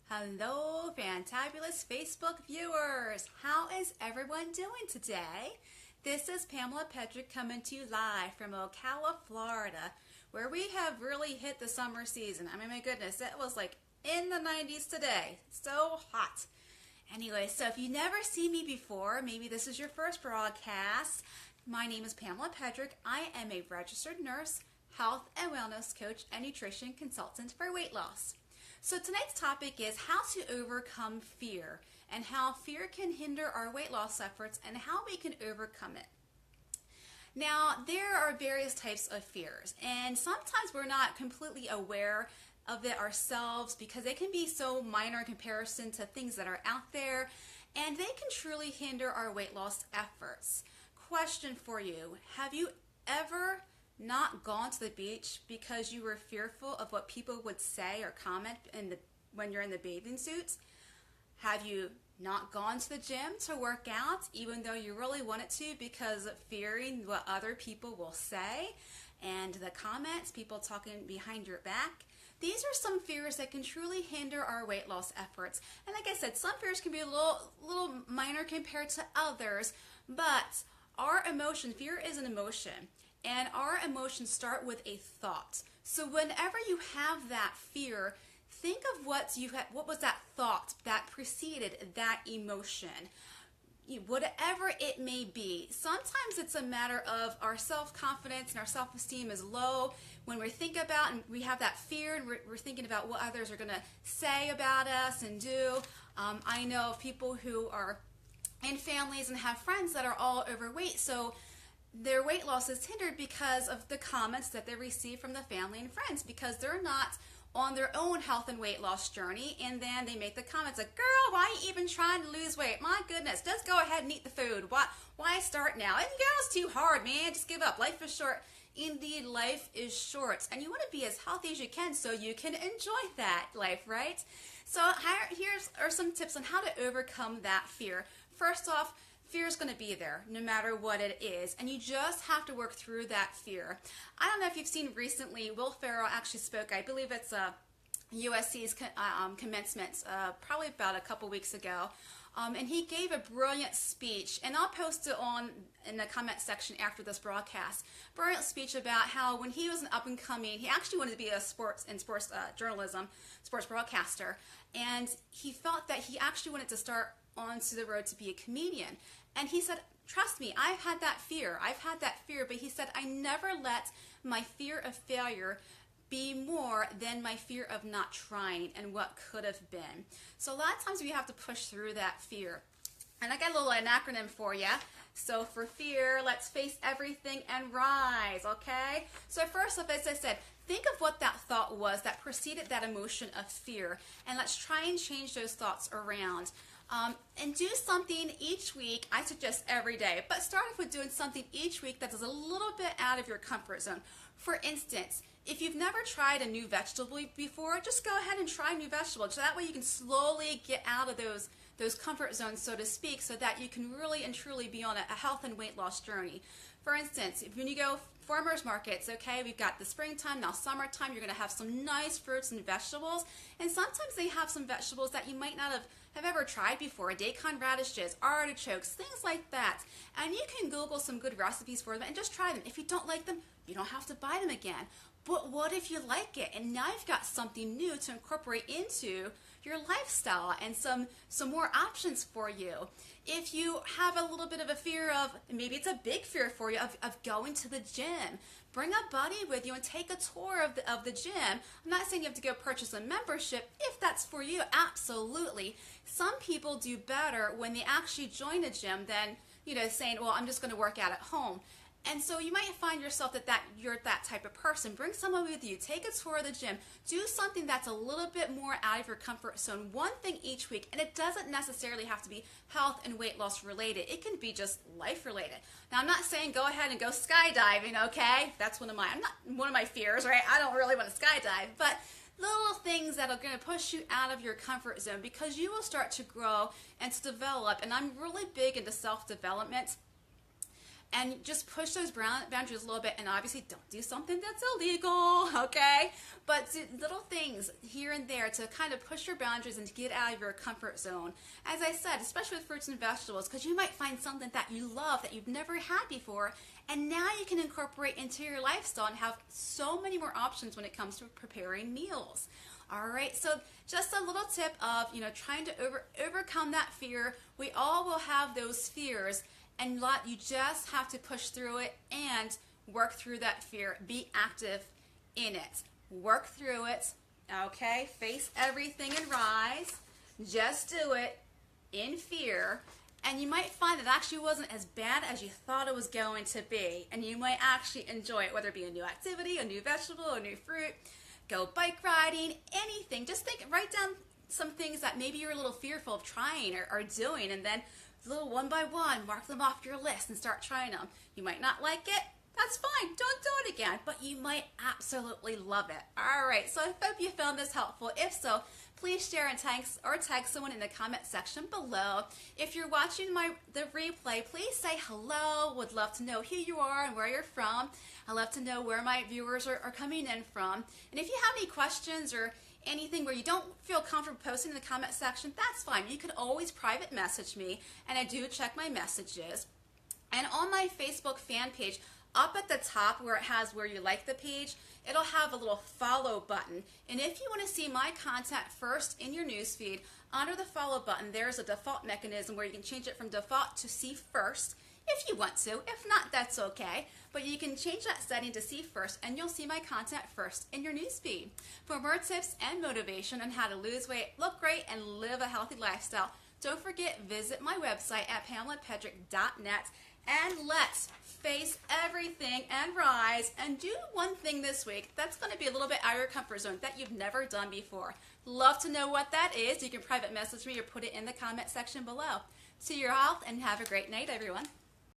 Hello, fantabulous Facebook viewers. How is everyone doing today? This is Pamela Pedrick coming to you live from Ocala, Florida, where we have really hit the summer season. I mean, my goodness, it was like in the 90s today. So hot. Anyway, so if you never seen me before, maybe this is your first broadcast. My name is Pamela Pedrick. I am a registered nurse, health and wellness coach, and nutrition consultant for weight loss. So tonight's topic is how to overcome fear and how fear can hinder our weight loss efforts and how we can overcome it. Now, there are various types of fears, and sometimes we're not completely aware of it ourselves because they can be so minor in comparison to things that are out there, and they can truly hinder our weight loss efforts. Question for you: have you ever not gone to the beach because you were fearful of what people would say or comment when you're in the bathing suits? Have you not gone to the gym to work out even though you really wanted to because of fearing what other people will say and the comments, people talking behind your back? These are some fears that can truly hinder our weight loss efforts. And like I said, some fears can be a little minor compared to others, but our emotion, fear is an emotion. And our emotions start with a thought. So whenever you have that fear, think of what was that thought that preceded that emotion. Whatever it may be. Sometimes it's a matter of our self-confidence and our self-esteem is low when we think about and we have that fear and we're thinking about what others are going to say about us and do. I know of people who are in families and have friends that are all overweight, so their weight loss is hindered because of the comments that they receive from the family and friends because they're not on their own health and weight loss journey, and then they make the comments like, girl, why are you even trying to lose weight? My goodness, just go ahead and eat the food. Why start now? And girl, it's too hard, man. Just give up. Life is short. Indeed, life is short, and you want to be as healthy as you can so you can enjoy that life, right? So here are some tips on how to overcome that fear. First off, fear is going to be there no matter what it is, and you just have to work through that fear. I don't know if you've seen recently, Will Ferrell actually spoke, I believe it's USC's commencement, probably about a couple weeks ago, and he gave a brilliant speech, and I'll post it in the comment section after this broadcast. Brilliant speech about how when he was an up-and-coming, he actually wanted to be a sports journalism, sports broadcaster, and he felt that he actually wanted to start onto the road to be a comedian. And he said, trust me, I've had that fear, but he said, I never let my fear of failure be more than my fear of not trying and what could have been. So a lot of times we have to push through that fear. And I got a little acronym for you. So for fear, let's face everything and rise, okay? So first off, as I said, think of what that thought was that preceded that emotion of fear, and let's try and change those thoughts around. And do something each week. I suggest every day, but start off with doing something each week that is a little bit out of your comfort zone. For instance, if you've never tried a new vegetable before, just go ahead and try a new vegetable. So that way you can slowly get out of those comfort zones, so to speak, so that you can really and truly be on a health and weight loss journey. For instance, when you go farmers markets, okay, we've got the springtime, now summertime, you're going to have some nice fruits and vegetables, and sometimes they have some vegetables that you might not have ever tried before, daikon radishes, artichokes, things like that. And you can Google some good recipes for them and just try them. If you don't like them, you don't have to buy them again. But what if you like it? And now you've got something new to incorporate into your lifestyle and some more options for you. If you have a little bit of a fear of, maybe it's a big fear for you, of going to the gym, bring a buddy with you and take a tour of the gym. I'm not saying you have to go purchase a membership. If that's for you, absolutely. Some people do better when they actually join a gym than, saying, well, I'm just going to work out at home. And so you might find yourself that you're that type of person. Bring someone with you. Take a tour of the gym. Do something that's a little bit more out of your comfort zone. One thing each week. And it doesn't necessarily have to be health and weight loss related. It can be just life related. Now, I'm not saying go ahead and go skydiving, okay? That's one of my fears, right? I don't really want to skydive. But little things that are going to push you out of your comfort zone, because you will start to grow and to develop. And I'm really big into self-development. and just push those boundaries a little bit. And obviously don't do something that's illegal, okay? But do little things here and there to kind of push your boundaries and to get out of your comfort zone. As I said, especially with fruits and vegetables, because you might find something that you love that you've never had before, and now you can incorporate into your lifestyle and have so many more options when it comes to preparing meals. All right, so just a little tip of, trying to overcome that fear. We all will have those fears, and you just have to push through it and work through that fear. Be active in it. Work through it, okay? Face everything and rise. Just do it in fear, and you might find that actually wasn't as bad as you thought it was going to be, and you might actually enjoy it, whether it be a new activity, a new vegetable, a new fruit. Go bike riding, anything. Just write down some things that maybe you're a little fearful of trying or doing, and then little one by one, mark them off your list and start trying them. You might not like it. That's fine. Don't do it again, but you might absolutely love it. All right, so I hope you found this helpful. If so, please share and tag someone in the comment section below. If you're watching the replay, please say hello. Would love to know who you are and where you're from. I'd love to know where my viewers are coming in from. And if you have any questions or anything where you don't feel comfortable posting in the comment section, that's fine. You can always private message me, and I do check my messages. And on my Facebook fan page, up at the top where it has where you like the page, it'll have a little follow button. And if you want to see my content first in your newsfeed, under the follow button, there's a default mechanism where you can change it from default to see first if you want to. If not, that's okay. But you can change that setting to see first, and you'll see my content first in your newsfeed. For more tips and motivation on how to lose weight, look great, and live a healthy lifestyle, don't forget, visit my website at PamelaPedrick.net. And let's face everything and rise and do one thing this week that's going to be a little bit out of your comfort zone that you've never done before. Love to know what that is. You can private message me or put it in the comment section below. To your health, and have a great night, everyone.